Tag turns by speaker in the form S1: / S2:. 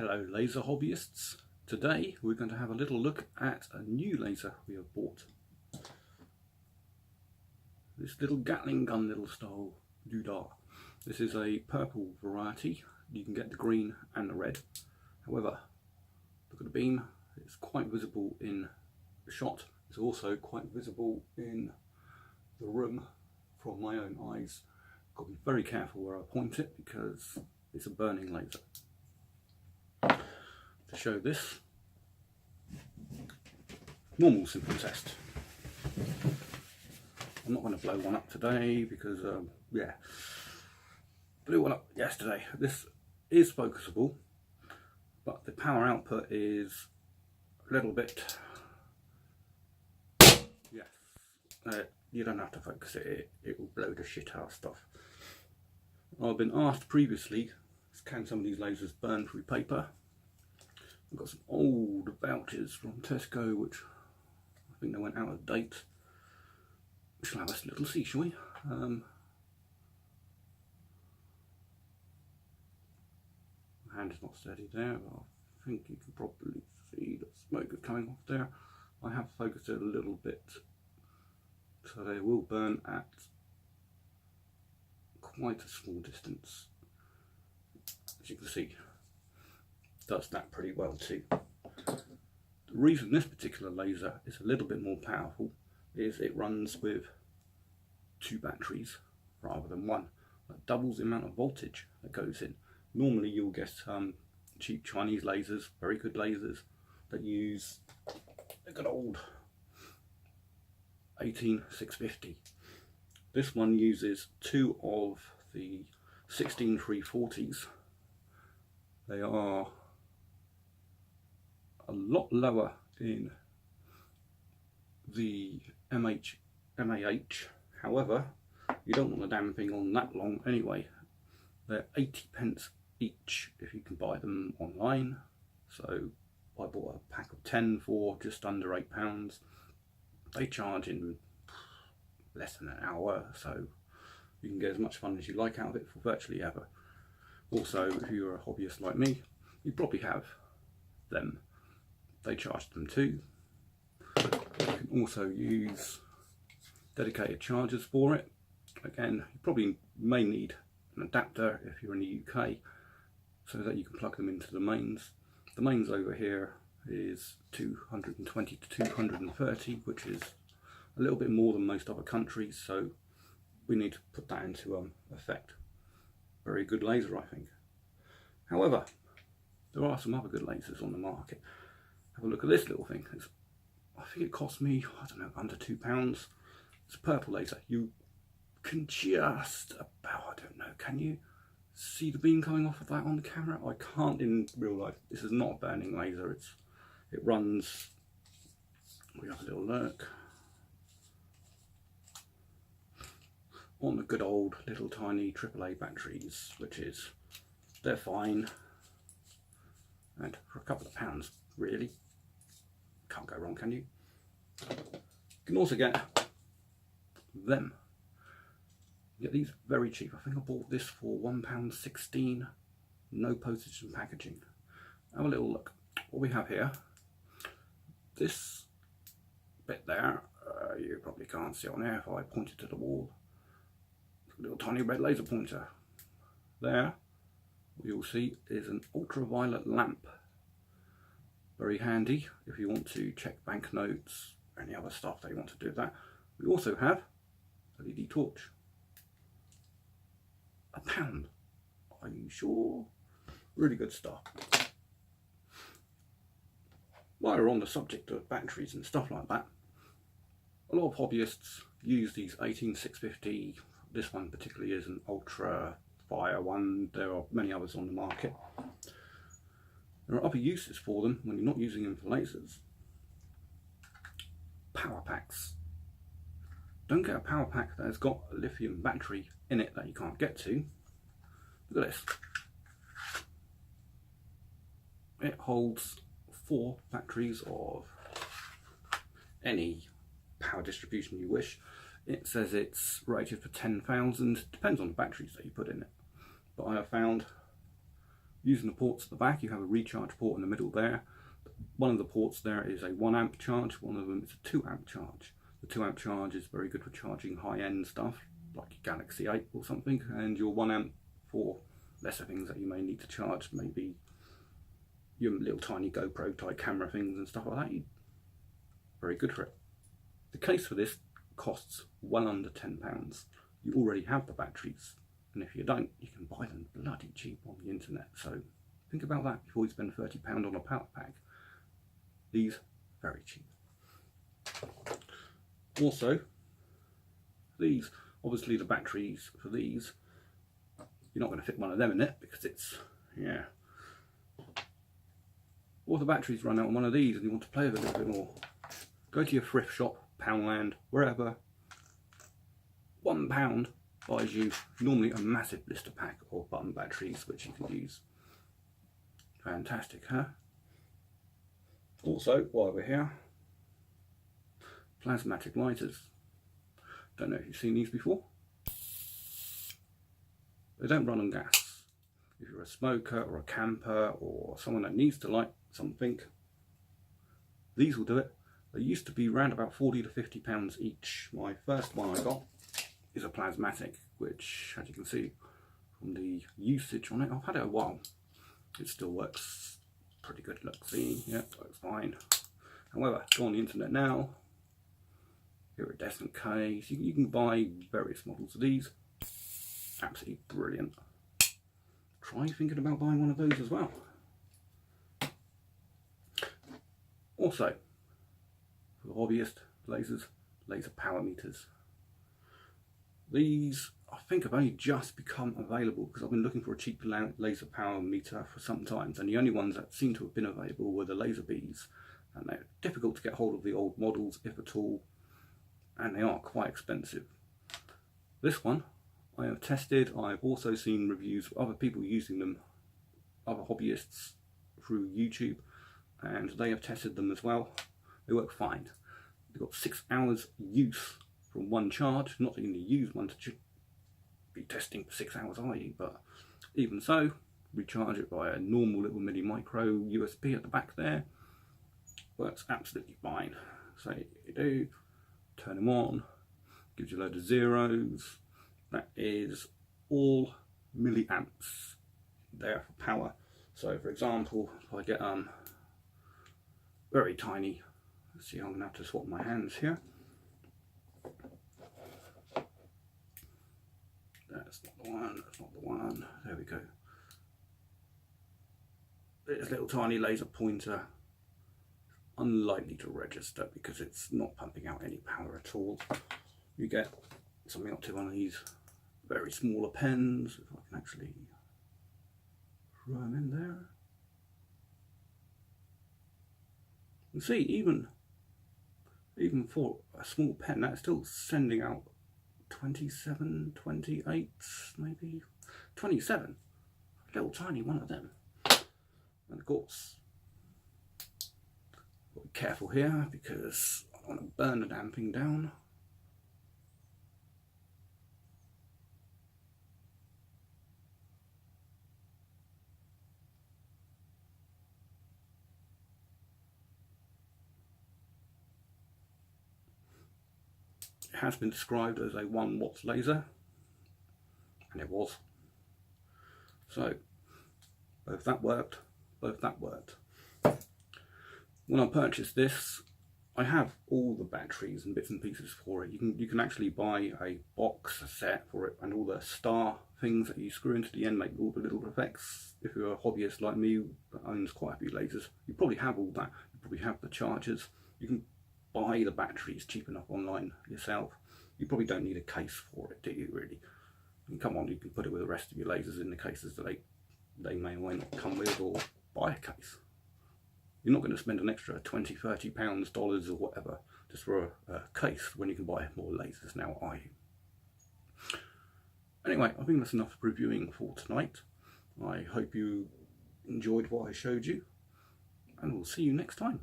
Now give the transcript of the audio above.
S1: Hello laser hobbyists. Today we're going to have a little look at a new laser we have bought. This little Gatling gun little style doodah. This is a purple variety. You can get the green and the red. However, look at the beam. It's quite visible in the shot. It's also quite visible in the room from my own eyes. Got to be very careful where I point it because it's a burning laser. To show this, normal simple test. I'm not going to blow one up today because, yeah, blew one up yesterday. This is focusable, but the power output is a little bit, yes, you don't have to focus it, it will blow the shit out of stuff. I've been asked previously, can some of these lasers burn through paper? I've got some old vouchers from Tesco which I think they went out of date. We shall have a little see, shall we? My hand is not steady there, but I think you can probably see the smoke is coming off there. I have focused it a little bit so they will burn at quite a small distance. As you can see, does that pretty well too. The reason this particular laser is a little bit more powerful is it runs with 2 batteries rather than 1. That doubles the amount of voltage that goes in. Normally you'll get cheap Chinese lasers, very good lasers, that use a good old 18650. This one uses 2 of the 16340s. They are a lot lower in the MAH. However, you don't want the damn thing on that long anyway. They're 80p each if you can buy them online. So I bought a pack of 10 for just under £8. They charge in less than an hour, so you can get as much fun as you like out of it for virtually ever. Also, if you're a hobbyist like me, you probably have them. They charge them too. You can also use dedicated chargers for it. Again, you probably may need an adapter if you're in the UK so that you can plug them into the mains. The mains over here is 220 to 230, which is a little bit more than most other countries, so we need to put that into effect. Very good laser, I think. However, there are some other good lasers on the market. Have a look at this little thing. I think it cost me, I don't know, under £2. It's a purple laser. You can just about, I don't know, can you see the beam coming off of that on the camera? I can't in real life. This is not a burning laser. It runs, we have a little look, on the good old little tiny AAA batteries, which is, they're fine, and for a couple of pounds really, can't go wrong, can you? You can also get them. You get these very cheap. I think I bought this for £1.16, no postage and packaging. Have a little look. What we have here, this bit there, you probably can't see on there if I point it to the wall. Little tiny red laser pointer. There, what you'll see is an ultraviolet lamp. Very handy if you want to check banknotes, any other stuff that you want to do with that. We also have a LED torch. £1. Are you sure? Really good stuff. While we're on the subject of batteries and stuff like that, a lot of hobbyists use these 18650. This one particularly is an ultra fire one. There are many others on the market. There are other uses for them when you're not using them for lasers. Power packs. Don't get a power pack that has got a lithium battery in it that you can't get to. Look at this. It holds 4 batteries of any power distribution you wish. It says it's rated for 10,000, depends on the batteries that you put in it. But I have found Using the ports at the back, you have a recharge port in the middle there. One of the ports there is a 1 amp charge, one of them is a 2 amp charge. The 2 amp charge is very good for charging high-end stuff like your Galaxy 8 or something, and your 1 amp for lesser things that you may need to charge, maybe your little tiny GoPro type camera things and stuff like that. Very good for it. The case for this costs well under £10. You already have the batteries, and if you don't, you can buy them bloody cheap on the internet. So think about that before you spend £30 on a power pack. These, very cheap. Also, these, obviously the batteries for these, you're not going to fit one of them in it because it's, yeah. Or the batteries run out on one of these and you want to play with it a little bit more. Go to your thrift shop, Poundland, wherever. £1 buys you normally a massive blister pack of button batteries which you can use. Fantastic, huh? Also, while we're here, Plasmatic lighters. Don't know if you've seen these before. They don't run on gas. If you're a smoker or a camper or someone that needs to light something, these will do it. They used to be around about £40 to £50 each. My first one I got is a Plasmatic, which, as you can see from the usage on it, I've had it a while. It still works pretty good. Look, see, yeah, works fine. However, go on the internet now, iridescent case. You can buy various models of these. Absolutely brilliant. Try thinking about buying one of those as well. Also, for the hobbyist, lasers, laser power meters. These, I think, have only just become available because I've been looking for a cheap laser power meter for some time, and the only ones that seem to have been available were the laser bees, and they're difficult to get hold of the old models, if at all, and they are quite expensive. This one I have tested. I've also seen reviews of other people using them, other hobbyists through YouTube, and they have tested them as well. They work fine. They've got 6 hours use from one charge. Not that you need to use one to be testing for 6 hours, are you? But even so, recharge it by a normal little mini micro USB at the back there. Works absolutely fine. So you do, turn them on, gives you a load of zeros. That is all milliamps there for power. So for example, if I get very tiny, let's see, I'm going to have to swap my hands here. That's not the one, that's not the one. There we go. This little tiny laser pointer, unlikely to register because it's not pumping out any power at all. You get something up to one of these very smaller pens, if I can actually throw them in there. And see, even for a small pen, that's still sending out 27, 28, maybe 27. A little tiny one of them. And of course, got to be careful here because I don't want to burn the damn thing down. It has been described as a 1 watt laser, and it was. So both that worked, both that worked. When I purchased this, I have all the batteries and bits and pieces for it. You can actually buy a box, a set for it, and all the star things that you screw into the end make all the little effects. If you're a hobbyist like me that owns quite a few lasers, you probably have all that. You probably have the chargers. You can buy the batteries cheap enough online yourself. You probably don't need a case for it, do you, really? And come on, you can put it with the rest of your lasers in the cases that they may or may not come with, or buy a case. You're not going to spend an extra £20, £30, dollars or whatever just for a case when you can buy more lasers now, are you? Anyway, I think that's enough reviewing for tonight. I hope you enjoyed what I showed you, and we'll see you next time.